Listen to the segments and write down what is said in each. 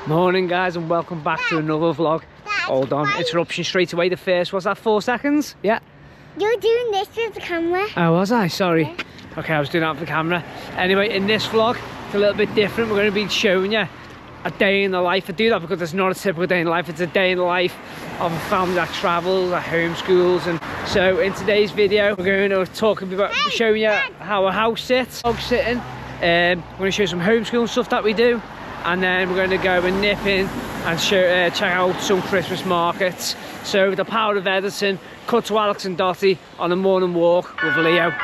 Morning guys, and welcome back to another vlog. Hold on, interruption straight away. The first, was that 4 seconds? Yeah. You're doing this with the camera. Oh, was I? Sorry. Yeah. Okay, I was doing that for the camera. Anyway, in this vlog, it's a little bit different. We're going to be showing you a day in the life. I do that because it's not a typical day in the life. It's a day in the life of a family that travels, that homeschools. And so in today's video, we're going to talk about showing you how a house sits, dog sitting. We're going to show some homeschooling stuff that we do. And then we're going to go and nip in and check out some Christmas markets. So the power of editing, cut to Alex and Dottie on a morning walk with Leo.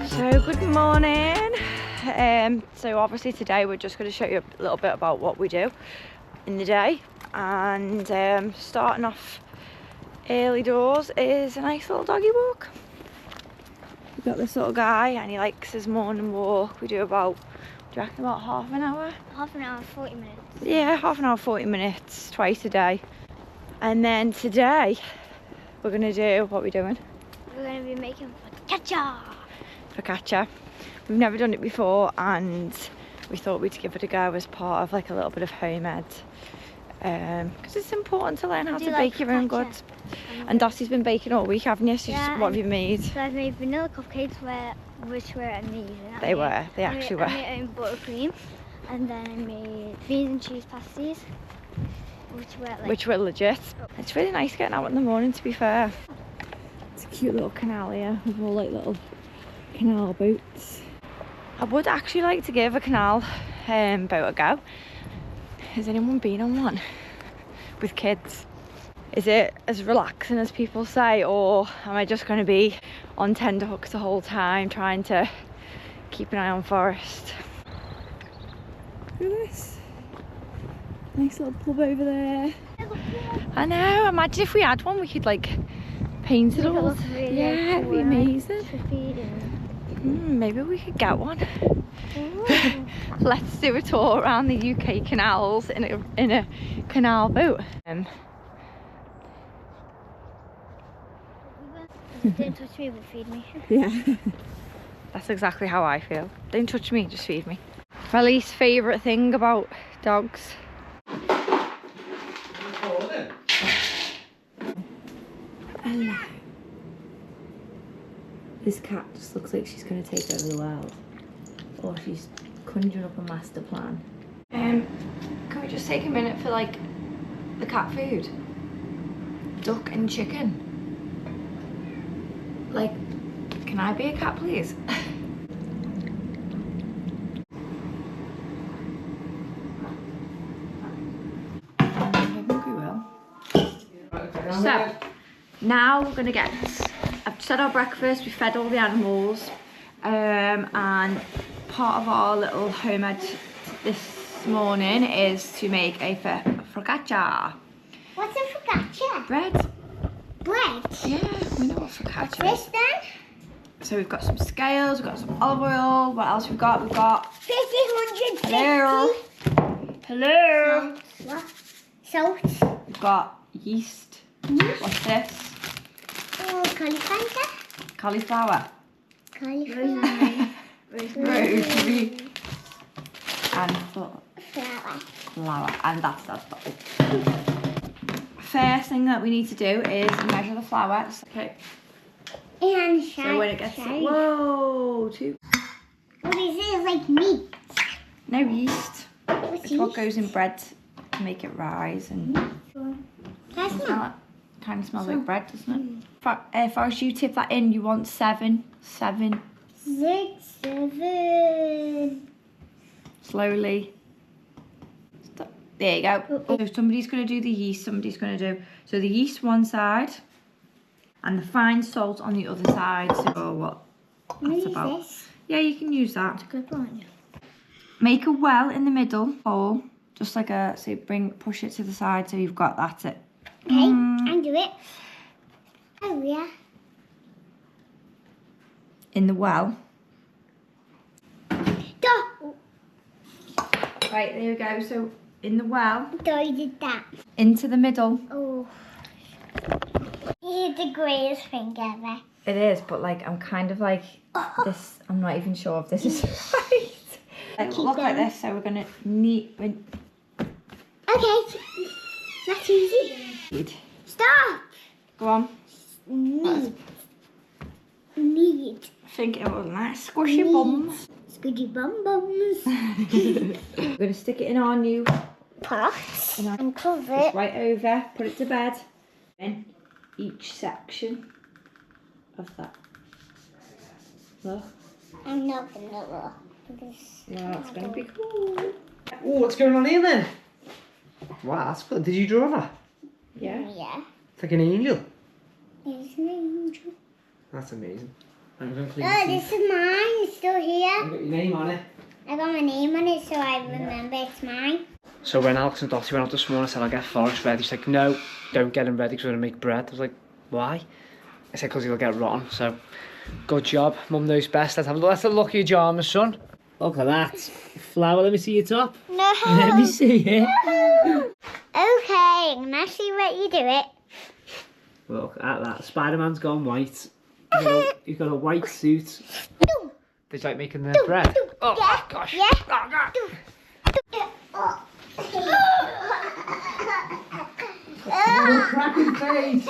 So good morning. So obviously today we're just going to show you a little bit about what we do in the day, and starting off early doors is a nice little doggy walk. We've got this little guy and he likes his morning walk. We do about, do you reckon, about half an hour? Half an hour, 40 minutes. Yeah, half an hour, 40 minutes, twice a day. And then today we're going to do, what are we doing? We're going to be making focaccia. Focaccia. We've never done it before and we thought we'd give it a go as part of like a little bit of home ed, because it's important to learn how to bake your own goods. And Dottie's been baking all week, haven't you? So Yeah, what have you made? So I've made vanilla cupcakes which were amazing. They actually were. I made buttercream, and then I made beans and cheese pasties, which were Legit. It's really nice getting out in the morning, to be fair. It's a cute little canal here with all like little canal boats. I would actually like to give a canal boat a go. Has anyone been on one with kids? Is it as relaxing as people say, or am I just going to be on tender hooks the whole time trying to keep an eye on Forest? Look at this. Nice little pub over there. I know, imagine if we had one, we could like paint it all. Really yeah, it'd be amazing. Maybe we could get one. Let's do a tour around the UK canals in a canal boat. Don't touch me, but feed me. Yeah. That's exactly how I feel. Don't touch me, just feed me. My least favourite thing about dogs. Hello. This cat just looks like she's going to take over the world. Or she's conjuring up a master plan. Can we just take a minute for like the cat food? Duck and chicken. Like, can I be a cat, please? I think we will. So, now we're gonna I've set our breakfast, we fed all the animals, and part of our little home ed this morning is to make a focaccia. What's a focaccia? Bread. Bread? Yeah, we know what focaccia What's is. this then? So we've got some scales, we've got some olive oil, what else we've got? We've got... 50, 150. Hello? Hello? What? Salt. We've got yeast. What's this? Oh, cauliflower. Cauliflower. Cauliflower. Rosemary. And Flour. and that's that. First thing that we need to do is measure the flour. Okay. And So when it gets whoa, two. What is it? Like meat? No yeast. What's It's what goes in bread to make it rise, and That's not. kind of smells like bread, doesn't it? If I was you tip that in, you want 7. 6, 7. Slowly. Stop. There you go. So somebody's going to do the yeast, somebody's going to do... So the yeast one side and the fine salt on the other side. So what that's about. This? Yeah, you can use that. Good one. Make a well in the middle hole. Just like a... So push it to the side so you've got that's it. Okay, and do it. Oh, yeah. In the well. Go! Right, there we go. So in the well. I did that. Into the middle. Oh. It's the greatest thing ever. It is, but like I'm kind of like this. I'm not even sure if this is right. Like, look like this. So we're gonna need. Okay. That's easy. Stop. Go on. Need. I think it was nice. Squishy bums. Squishy bum bums. We're gonna stick it in our new Pot. And cover Just it. right over. Put it to bed. In each section of that. Look. I'm not gonna look. Because Yeah, it's gonna be cool. Oh, what's going on here then? Wow, that's good. Did you draw that? Yeah. yeah. It's like an angel. It's an angel. That's amazing. I'm going to clean Oh, this is mine. It's still here. I've got your name on it. I got my name on it so I remember it's mine. So when Alex and Dottie went out this morning, I said, I'll get Forrest ready. She's like, no, don't get him ready because we're going to make bread. I was like, why? I said, because he'll get rotten. So, good job. Mum knows best. Let's have a look at your pyjamas, son. Look at that. Flower, let me see your top. No. Let me see it. Okay, now see what you do it. Look at that. Spider-Man's gone white. He's got a white suit. Did you like making the bread? Oh, Yeah. gosh. Yeah. Oh, God. Oh, cracking face.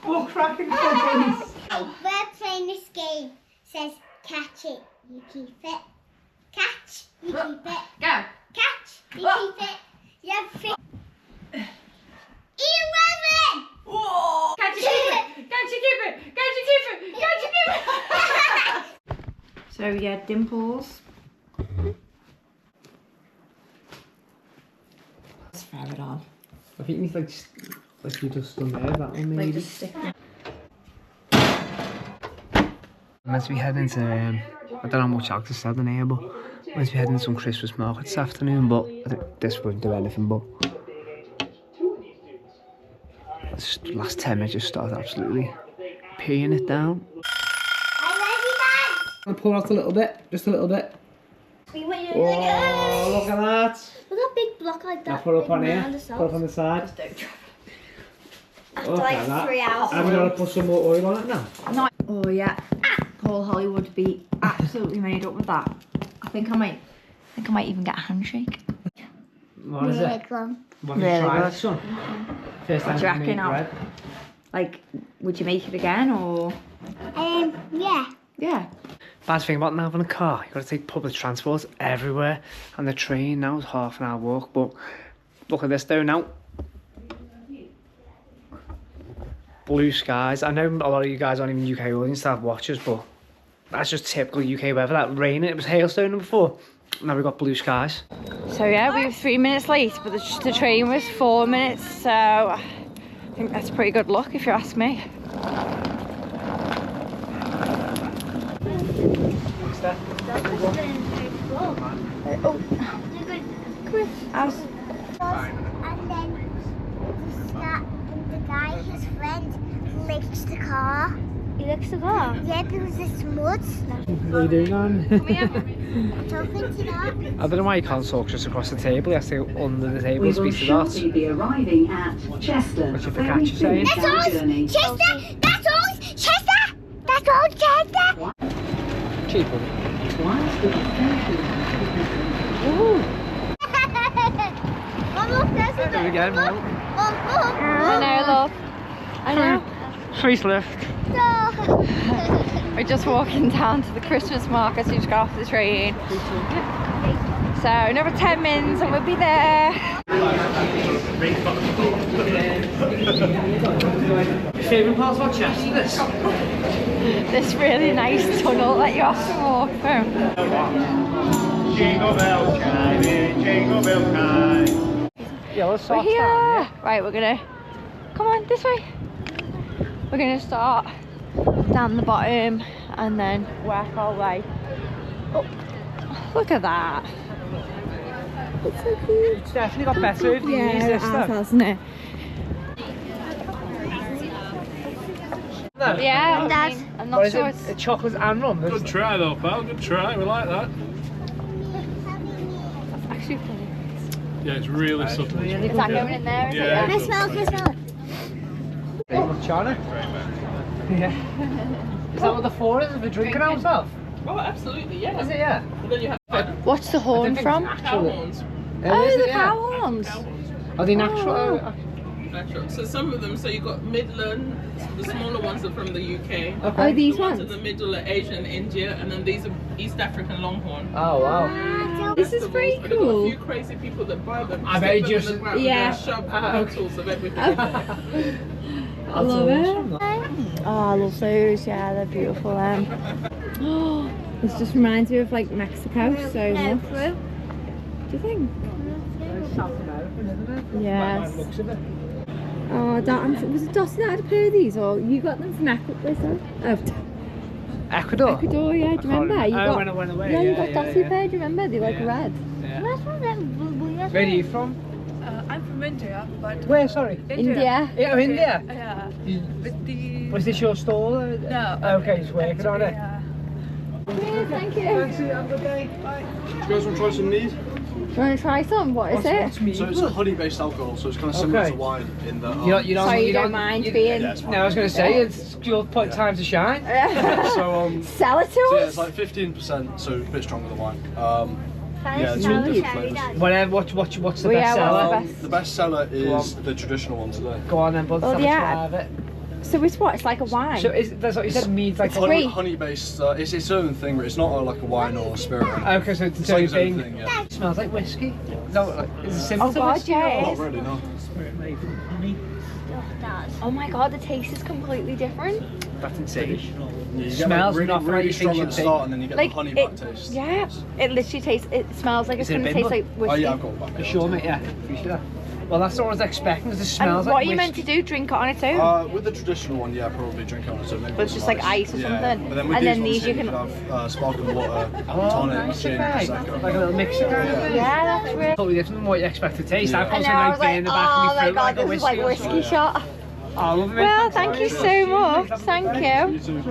Oh, cracking face. We're playing this game. It says catch it, you keep it. Catch, you keep it. Go. Catch, you keep it. You have 11! Whoa! Can't you keep it? Can't you keep it? Can't you keep it? Can't you keep it? So yeah, dimples. Let's throw it on. I think it's like you just done there, that one maybe. Like just stick it. I'm meant to be heading to, I don't know how much Alex has said in here, but I'm meant to be heading to some Christmas market this afternoon, but I think this won't do anything, but this last 10 minutes just started absolutely peeing it down. I'm gonna pull out a little bit, just a little bit. Oh, look at that. Look at a big block like that. Now put it up on here, put it up on the side. After Look like at that. 3 hours. I'm gonna put some more oil on it now. No. Oh yeah. Whole Hollywood would be absolutely made up with that. I think I might even get a handshake. What is it? One. What did you Really try good. this one? First time What do you you made reckon, Al? bread. Like, would you make it again or? Yeah. Yeah. Bad thing about not having a car, you've got to take public transport everywhere, and the train now is half an hour walk, but look at this though now. Blue skies. I know a lot of you guys aren't even UK audience to have watchers, but that's just typical UK weather. That rain, it was hailstone before. Now we've got blue skies. So yeah, we were 3 minutes late, but the train was 4 minutes, so I think that's pretty good luck if you ask me. What's that? Oh, how's... And then the guy, his friend, licks the car. He licks the car? Yeah, because it's mud. What are you doing on? Talking to that. I don't know why you can't talk just across the table. You have to go under the table We and will speak to that. shortly be arriving at Chester. What's your focaccia saying? That's all, Chester! That's all, Chester! That's all, Chester! Cheap. Whilst the extension Ooh. Oh, look, there's a Do it again. look. I know, love. I know. Facelift. We're just walking down to the Christmas market as we just got off the train. So another 10 minutes and we'll be there. Your favourite part about Chester? This really nice tunnel that you have to walk through. Jingle bell chiming, jingle bell chime. Yeah, let's We're start here. down, yeah? Right, we're gonna come on this way. We're gonna start down the bottom and then work our way up. Look at that. It's so cute. It's definitely got better over the years, Yeah, it this has, stuff. hasn't it? No. Yeah, Dad. I'm What not is sure it? it's... It's chocolate and rum. Good try though, pal. Good try. We like that. Actually funny. Yeah, it's really subtle. Is that going in there? Is it? Yeah. Can I smell it? Can I smell it? Very much on it. Yeah. Is that what the for is? For drinking out of? Oh, absolutely, yeah. Is it, yeah? And then you have What's the horn from? cow horns. Oh, the cow horns. Are they natural? Natural. So some of them, so you got Midland, the smaller ones are from the UK. Oh, these The ones ones? in the middle are Asian, India, and then these are East African Longhorn. Oh, wow. This is pretty And they've got cool. a few crazy people that buy them. I stick bet them just- in the ground yeah. and shove bottles of everything in there. I love it. Oh, I love those. Yeah, they're beautiful. Oh, this just reminds me of like Mexico so much. Do you think? South American, isn't it? Yes. By the looks of it. Oh, was it Dustin that had a pair of these, or you got them from Ecuador? Oh, Ecuador? Ecuador, yeah. Do you remember? You Oh, got, when I went away. yeah, you yeah, got yeah, Dusty yeah. pair. Do you remember? They like Yeah. red. Yeah. Where Where are you from? I'm from India, but Where, sorry? India. Yeah, oh, India? yeah, You- with the Was this your stall? no. Okay, just working on it. Yeah. Yeah, thank you. Thanks, have a good day. Bye. Do you guys want to try some mead? Do you want to try some? What is it? What's mead? So it's a honey-based alcohol, so it's kind of similar Okay. to wine in the. You don't, So you don't mind being... Yeah, it's fine. No, I was going to say, it's your point time to shine. So Sell it to so yeah, us. it's like 15%, so a bit stronger than wine. Yeah, it's smell really it? different flavours. Whatever, what's the Well, best yeah, seller? what's The best seller Go is the traditional one today. Go on then, bud. Well, Have a yeah. try of it. So it's what? It's like a wine. So that's what you said, mead's like... Free. Honey-based, it's its own thing, but it's not like a wine or a spirit. Okay, so it's It's its own like its own thing. thing, yeah. It smells like whiskey. No, like, is it similar Oh to God, whiskey? yeah, it Not is. really, no. Oh my God, the taste is completely different. That's insane. Yeah, you get Smells like nothing like really you think strong you'd at the think. start, and then you get Like the honey it, back taste. yeah. It literally tastes. It smells like Is it's it a gonna bimbo? taste like Oh whiskey. yeah, I've got it back. You sure, mate? Yeah. Appreciate that. Well, that's what I was expecting. It just smells And what like are you meant to whiskey. do? Drink it on its own? With the traditional one, yeah, probably drink it on its own. Maybe But it's with just some like ice or Yeah, something. But then with And then these these you ones, can- have sparkling water, Oh, tonic, nice, gin, okay. prosecco. Like a little mixer. Yeah. Yeah, that's really. Totally different than what you expect to taste. Yeah. I And thought then I was something like, in the back of oh my my throat God, like a this is like or whiskey something. shot. Oh, I love it, mate. Well, Thanks thank you very so much. Have a Thank good day. you.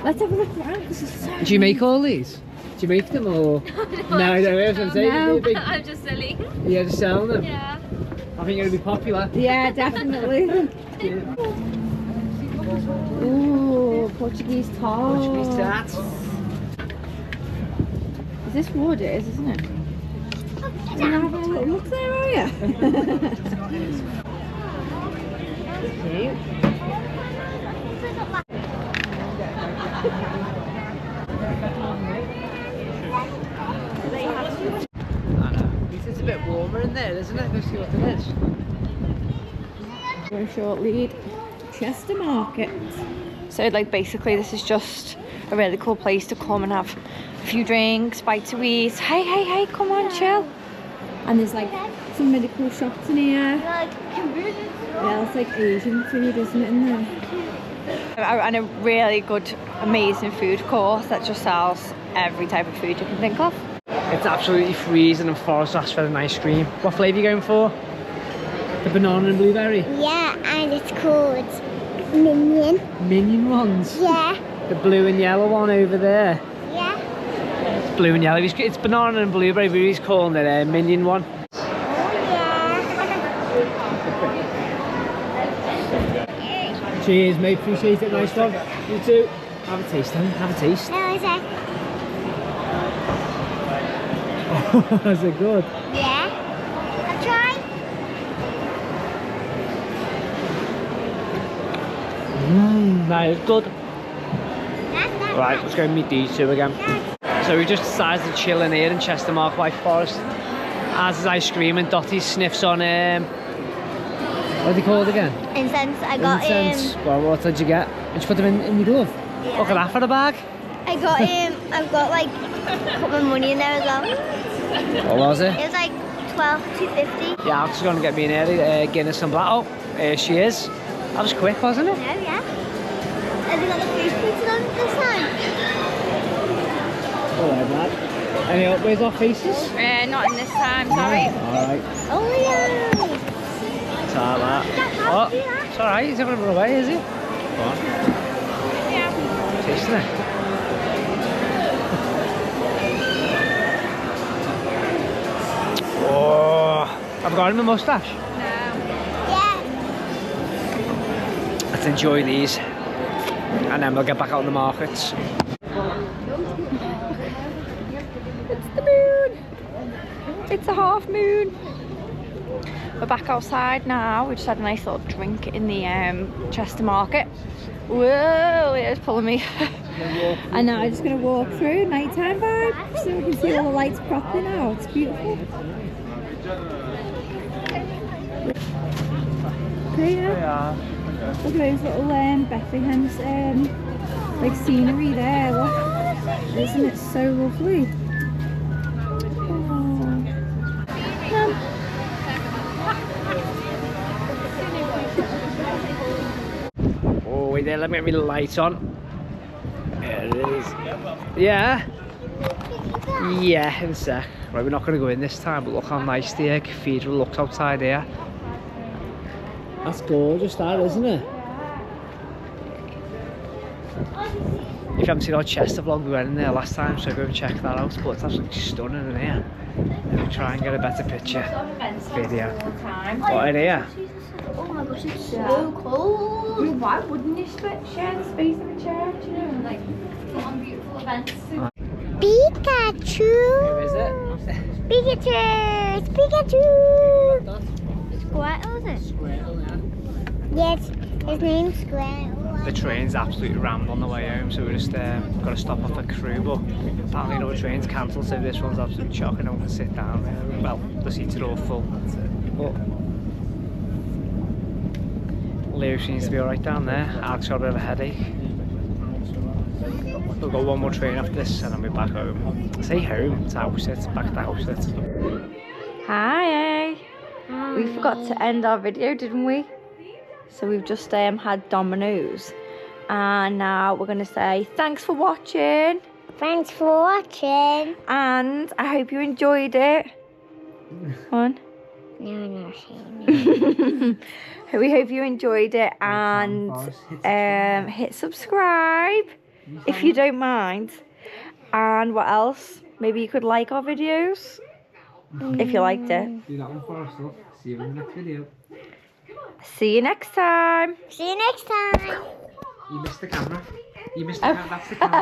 Let's have a look around. This is so. Do you make all these? Do you make them or? No, I don't know. I was gonna say, No. big... I'm just selling. Yeah, just selling them. Yeah. I think you're gonna be popular. Yeah, definitely. Ooh, Portuguese tart. Portuguese tarts. Is this wood? It is, isn't it? You're gonna have a little look there, are you? Cute. I know. It's a bit warmer in there, isn't it? Let's see what it is. Very short lead. Chester Market. So like basically this is just a really cool place to come and have a few drinks, bite to eat. Hey, hey, hey, come on, chill. And there's like some really cool shops in here. Yeah, it's like Asian food, isn't it, in there? And a really good, amazing food court that just sells every type of food you can think of. It's absolutely freezing and Forrest asked for an ice cream. What flavour are you going for? The banana and blueberry? Yeah, and it's called Minion. Minion ones? Yeah, The blue and yellow one over there. yeah. It's blue and yellow. It's banana and blueberry, but he's calling it a minion one. Oh, yeah. Cheers, mate. Appreciate it. Nice one. You too. Have a taste, then. Have a taste. No, is it? Is it good? Yeah. I'll try. That is good. That's not Right, let's go and meet these two again. So we just decided to chill in here in Chester Market White Forest. As is ice cream and Dottie sniffs on what are they called again? Incense. I got Incense. Well, what did you get? Did you put them in your glove? Yeah. Look at that for the bag. I got I've got like a couple of money in there as well. What was it? It was like 250. Yeah, Alex is going to get me an early Guinness and black. Oh, here she is. That was quick, wasn't it? No, yeah. Have you got the food printed on this time? Alright, lad. Any upways off faces? Not in this time, sorry. Alright. Oh yeah. It's like that. Oh, it's alright. He's not going to run away, is he? Go on. Yeah. Tasting it. Oh. I've got him a moustache. Yeah. Let's enjoy these. And then we'll get back out in the markets. It's the moon. It's a half moon. We're back outside now. We just had a nice little drink in the Chester market. Whoa, it's pulling me. And now I'm just going to walk through nighttime vibe so we can see all the lights properly now. It's beautiful. Okay, yeah. Look at those little Bethlehem's like scenery there. Look. Isn't it so lovely? Oh, wait there, let me get my light on. There it is. Yeah? Yeah, in a sec. Right, we're not going to go in this time, but look how nice the cathedral looks outside here. That's gorgeous, that, isn't it? If you haven't seen our Chester vlog, we went in there last time, so go and check that out. But it's absolutely stunning in here. We'll try and get a better picture video. What, in here? Oh my gosh, it's so cold. I mean, why wouldn't you share the space of a church, you know, and like put on beautiful events? Pikachu! Who is it? Pikachu! It's Pikachu! Squirtle, is it? Squirtle, yeah. Yes, his name's Squirtle. The train's absolutely rammed on the way home, so we just got to stop off at Crewe, but apparently no train's cancelled, so this one's absolutely shocking. No one can sit down. Well, the seats are all full. But Leo seems to be alright down there. Alex got a bit of a headache. We've got one more train after this and then we're back home. I say home, it's Auschwitz, back to Auschwitz. Hi. We forgot to end our video, didn't we? So we've just had Domino's. And now we're going to say thanks for watching. Thanks for watching. And I hope you enjoyed it. One. No. We hope you enjoyed it and hit subscribe if you don't mind. And what else? Maybe you could like our videos if you liked it. Do that one for us, look. See you in the next video. See you next time. See you next time. You missed the camera. You missed the camera. That's the camera.